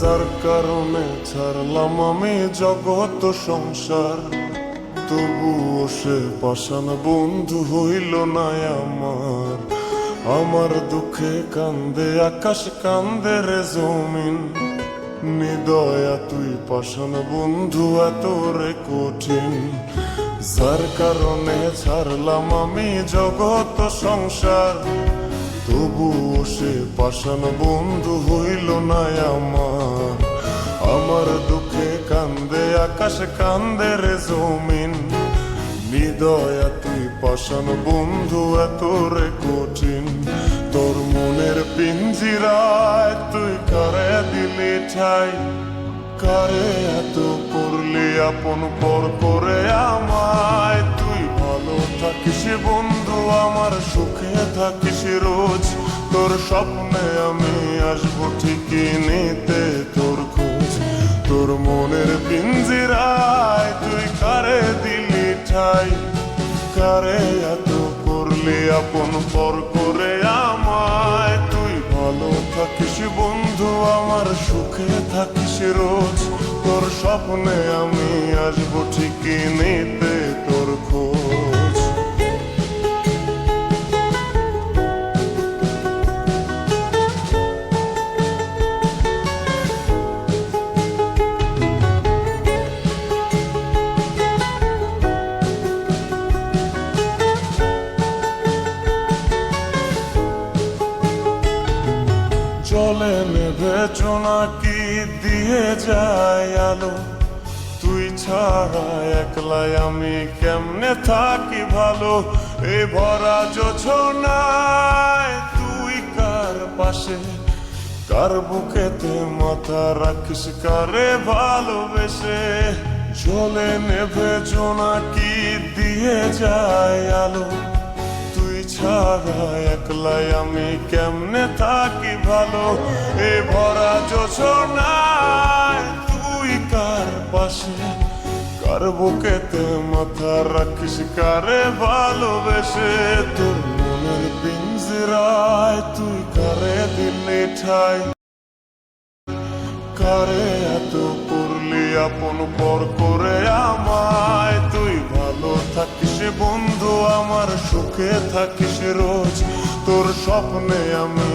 যার কারণে ছাড়লাম আমি জগৎ সংসার, তবুও সে পাষাণ বন্ধু হইল না আমার। আমার দুঃখে কান্দে আকাশ, কান্দে রে জমিন, নিদয়া তুই পাষাণ বন্ধু এত রে কঠিন। যার কারণে ছাড়লাম আমি জগৎ সংসার, তবুও সে পাষাণ বন্ধু হইল না আমার। আমার দুঃখে কান্দে আকাশ, কান্দে রে জমিন, নিদয়া তুই পাষাণ বন্ধু এত রে কঠিন। তোর মনের পিঞ্জিরায় তুই কারে দিলি ঠাই, কারে এত করলি আপন পর করে আমায়। তুই ভালো থাকিস বন্ধু, আমার সুখে থাকিস রোজ, তোর স্বপ্নে আমি আসবো ঠিকই নিতে তোর খোঁজ। তোর মনের পিঞ্জিরায় তুই কারে দিলি ঠাই, কারে এত করলি আপন পর করে আমায়। তুই ভালো থাকিস বন্ধু, আমার সুখে থাকিস রোজ, তোর স্বপ্নে আমি আসবো ঠিকই নিতে তোর খোঁজ। জলে নেভে জোনাকি দিয়ে যায় আলো, তুই ছাড়া একলাই আমি কেমনে থাকি ভালো। এই ভরা জোছনায় তুই কার পাশে, কার বুকেতে মাথা রাখিস কারে ভালোবেসে। জলে নেভে জোনাকি দিয়ে যায় আলো, তুই ছাড়া একলাই আমি কেমনে থাকি ভালো। এ ভরা জোছনায় তুই কার পাশে, কার বুকেতে মাথা রাখিস কারে ভালোবেসে। তোর মনের পিঞ্জিরায় তুই কারে দিলি ঠাই, কারে এত করলি আপন পর করে আমায়। তুই ভালো থাকিস বন্ধু, আমার সুখে থাকিস রোজ, তোর স্বপ্নে আমি